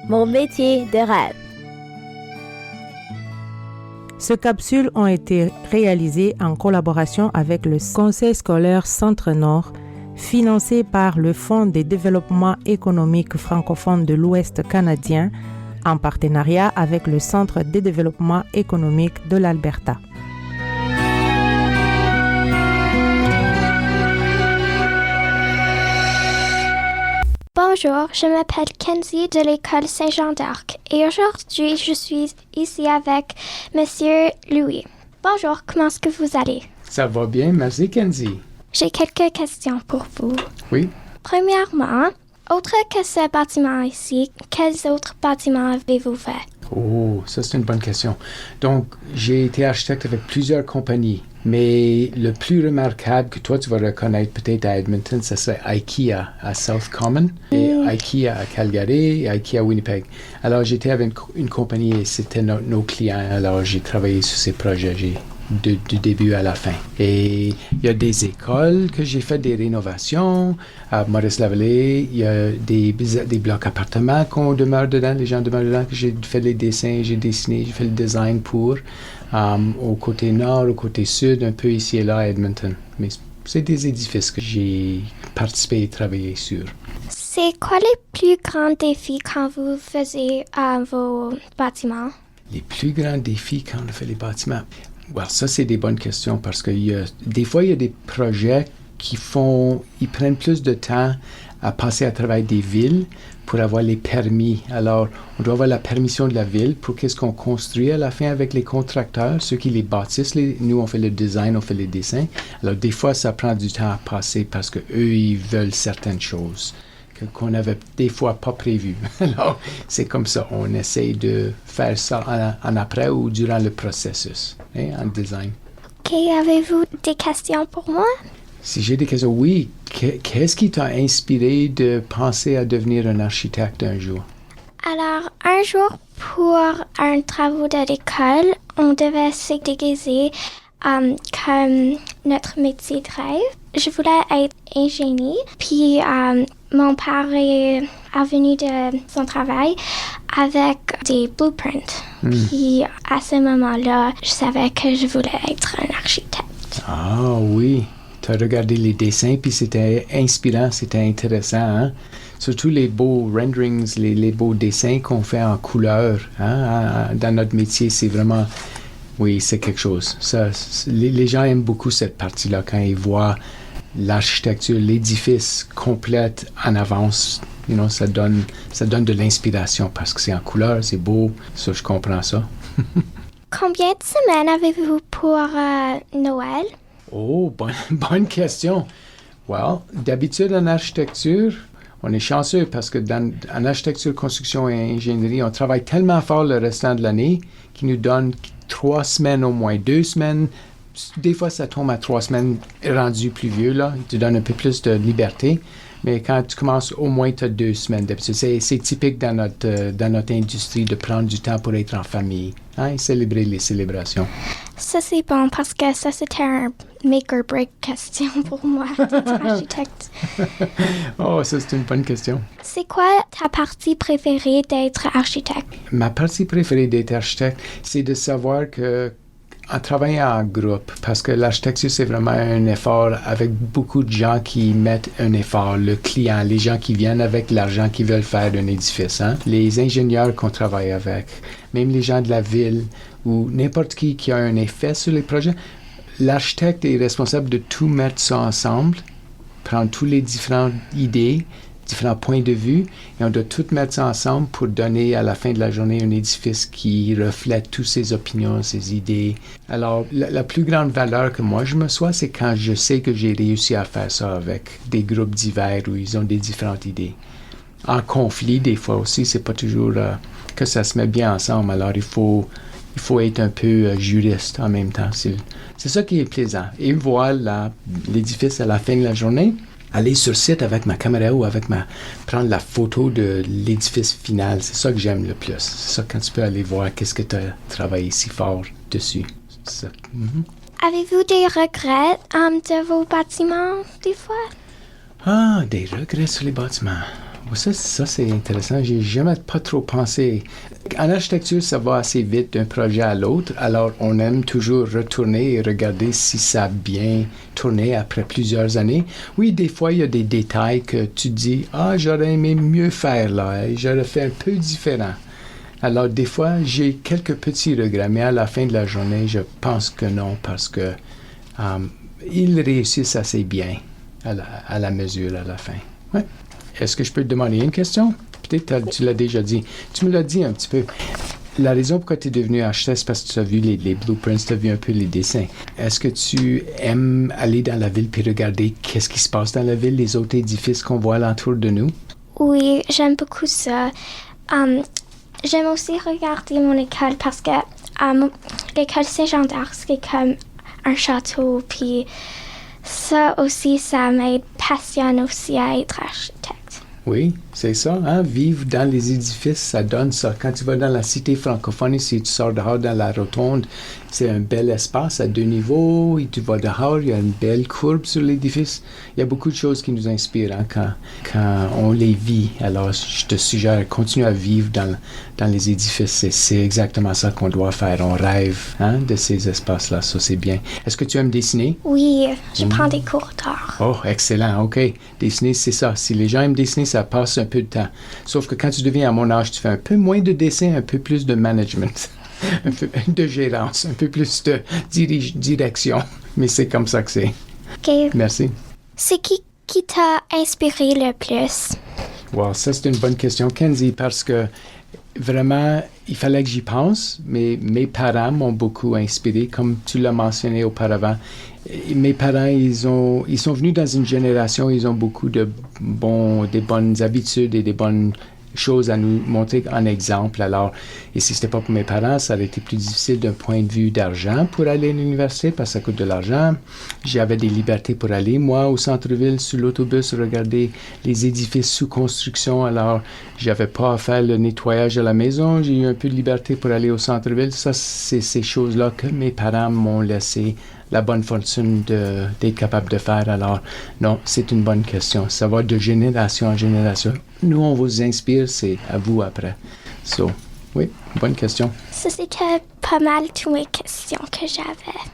Mon métier de rêve. Ces capsules ont été réalisées en collaboration avec le Conseil scolaire Centre-Nord, financé par le Fonds de développement économique francophone de l'Ouest canadien, en partenariat avec le Centre de développement économique de l'Alberta. Bonjour, je m'appelle Kenzie de l'école Saint-Jean d'Arc et aujourd'hui je suis ici avec Monsieur Louis. Bonjour, comment est-ce que vous allez? Ça va bien, merci Kenzie. J'ai quelques questions pour vous. Oui. Premièrement, autre que ce bâtiment ici, quels autres bâtiments avez-vous fait? Oh, ça c'est une bonne question. Donc, j'ai été architecte avec plusieurs compagnies, mais le plus remarquable que toi tu vas reconnaître peut-être à Edmonton, ça serait IKEA à South Common, et IKEA à Calgary et IKEA à Winnipeg. Alors, j'étais avec une compagnie et c'était nos clients, alors j'ai travaillé sur ces projets. Du début à la fin. Et il y a des écoles que j'ai fait des rénovations. À Maurice-la-Vallée, il y a des blocs appartements qu'on demeure dedans, les gens demeurent dedans, que j'ai fait les dessins, j'ai dessiné, j'ai fait le design pour. Au côté nord, au côté sud, un peu ici et là à Edmonton. Mais c'est des édifices que j'ai participé et travaillé sur. C'est quoi les plus grands défis quand vous faisiez vos bâtiments? Les plus grands défis quand on fait les bâtiments? Well, ça, c'est des bonnes questions parce que des fois, il y a des projets ils prennent plus de temps à passer à travers des villes pour avoir les permis. Alors, on doit avoir la permission de la ville pour qu'est-ce qu'on construit à la fin avec les contracteurs, ceux qui les bâtissent. Nous, on fait le design, on fait les dessins. Alors, des fois, ça prend du temps à passer parce qu'eux, ils veulent certaines choses qu'on n'avait des fois pas prévues. Alors, c'est comme ça. On essaye de faire ça en après ou durant le processus, en design. OK, avez-vous des questions pour moi? Si j'ai des questions, oui. Qu'est-ce qui t'a inspiré de penser à devenir un architecte un jour? Alors, un jour, pour un travail de l'école, on devait se déguiser comme notre métier de rêve. Je voulais être ingénieure, puis mon père est venu de son travail avec des blueprints. Puis à ce moment-là, je savais que je voulais être un architecte. Ah oui, tu as regardé les dessins, puis c'était inspirant, c'était intéressant, hein? Surtout les beaux renderings, les beaux dessins qu'on fait en couleur, hein? Dans notre métier, c'est vraiment... Oui, c'est quelque chose. Ça, les gens aiment beaucoup cette partie-là quand ils voient l'architecture, l'édifice complète en avance. Ça donne de l'inspiration parce que c'est en couleur, c'est beau. Ça, je comprends ça. Combien de semaines avez-vous pour Noël? Oh, bonne question. Well, d'habitude en architecture, on est chanceux parce que en architecture, construction et ingénierie, on travaille tellement fort le restant de l'année qui nous donne 3 semaines au moins, 2 semaines. Des fois, ça tombe à 3 semaines rendu plus vieux, là. Il te donne un peu plus de liberté. Mais quand tu commences, au moins, tu as 2 semaines d'habitude. C'est typique dans notre industrie de prendre du temps pour être en famille, et célébrer les célébrations. Ça, c'est bon parce que ça, c'était un make-or-break question pour moi d'être architecte. Oh, ça, c'est une bonne question. C'est quoi ta partie préférée d'être architecte? Ma partie préférée d'être architecte, c'est de savoir que en travaillant en groupe, parce que l'architecture, c'est vraiment un effort avec beaucoup de gens qui mettent un effort. Le client, les gens qui viennent avec l'argent qui veulent faire un édifice, les ingénieurs qu'on travaille avec, même les gens de la ville ou n'importe qui a un effet sur les projets. L'architecte est responsable de tout mettre ça ensemble, prendre toutes les différentes idées, différents points de vue, et on doit tout mettre ça ensemble pour donner à la fin de la journée un édifice qui reflète toutes ses opinions, ses idées. Alors, la plus grande valeur que moi je me sois, c'est quand je sais que j'ai réussi à faire ça avec des groupes divers où ils ont des différentes idées. En conflit, des fois aussi, c'est pas toujours que ça se met bien ensemble. Alors, il faut être un peu juriste en même temps. C'est ça qui est plaisant. Et voilà l'édifice à la fin de la journée. Aller sur site avec ma caméra ou prendre la photo de l'édifice final, c'est ça que j'aime le plus. C'est ça quand tu peux aller voir qu'est-ce que tu as travaillé si fort dessus. C'est ça. Avez-vous des regrets de vos bâtiments, des fois? Ah, des regrets sur les bâtiments. Ça, c'est intéressant. J'ai jamais pas trop pensé. En architecture, ça va assez vite d'un projet à l'autre. Alors, on aime toujours retourner et regarder si ça a bien tourné après plusieurs années. Oui, des fois, il y a des détails que tu dis, j'aurais aimé mieux faire là. J'aurais fait un peu différent. Alors, des fois, j'ai quelques petits regrets, mais à la fin de la journée, je pense que non, parce que ils réussissent assez bien à la mesure à la fin. Ouais. Est-ce que je peux te demander une question? Peut-être tu l'as déjà dit. Tu me l'as dit un petit peu. La raison pourquoi tu es devenu architecte, c'est parce que tu as vu les blueprints, tu as vu un peu les dessins. Est-ce que tu aimes aller dans la ville puis regarder qu'est-ce qui se passe dans la ville, les autres édifices qu'on voit alentour de nous? Oui, j'aime beaucoup ça. J'aime aussi regarder mon école parce que l'école Saint-Jean d'Arc, c'est comme un château. Puis ça aussi, ça passionne aussi à être architecte. Oui, c'est ça, hein? Vivre dans les édifices, ça donne ça. Quand tu vas dans la cité francophone, ici, tu sors dehors dans la rotonde, c'est un bel espace à 2 niveaux, et tu vas dehors, il y a une belle courbe sur l'édifice. Il y a beaucoup de choses qui nous inspirent hein, quand on les vit. Alors, je te suggère, continue à vivre dans les édifices. C'est exactement ça qu'on doit faire. On rêve hein, de ces espaces-là, ça c'est bien. Est-ce que tu aimes dessiner? Oui, je prends des cours d'art. Oh, excellent, OK. Dessiner, c'est ça. Si les gens aiment dessiner, ça passe un peu de temps. Sauf que quand tu deviens à mon âge, tu fais un peu moins de dessin, un peu plus de management, un peu de gérance, un peu plus de direction. Mais c'est comme ça que c'est. OK. Merci. C'est qui t'a inspiré le plus? Wow, ça c'est une bonne question, Kenzie, parce que vraiment, il fallait que j'y pense, mais mes parents m'ont beaucoup inspiré, comme tu l'as mentionné auparavant. Mes parents, ils sont venus dans une génération, ils ont beaucoup des bonnes habitudes et des bonnes choses à nous montrer en exemple. Alors, et si c'était pas pour mes parents, ça aurait été plus difficile d'un point de vue d'argent pour aller à l'université, parce que ça coûte de l'argent. J'avais des libertés pour aller, moi, au centre-ville, sur l'autobus, regarder les édifices sous construction. Alors, j'avais pas à faire le nettoyage à la maison. J'ai eu un peu de liberté pour aller au centre-ville. Ça, c'est ces choses-là que mes parents m'ont laissé la bonne fortune d'être capable de faire. Alors, non, c'est une bonne question. Ça va de génération en génération. Nous, on vous inspire, c'est à vous après. So, oui, bonne question. Ça, c'était pas mal toutes mes questions que j'avais.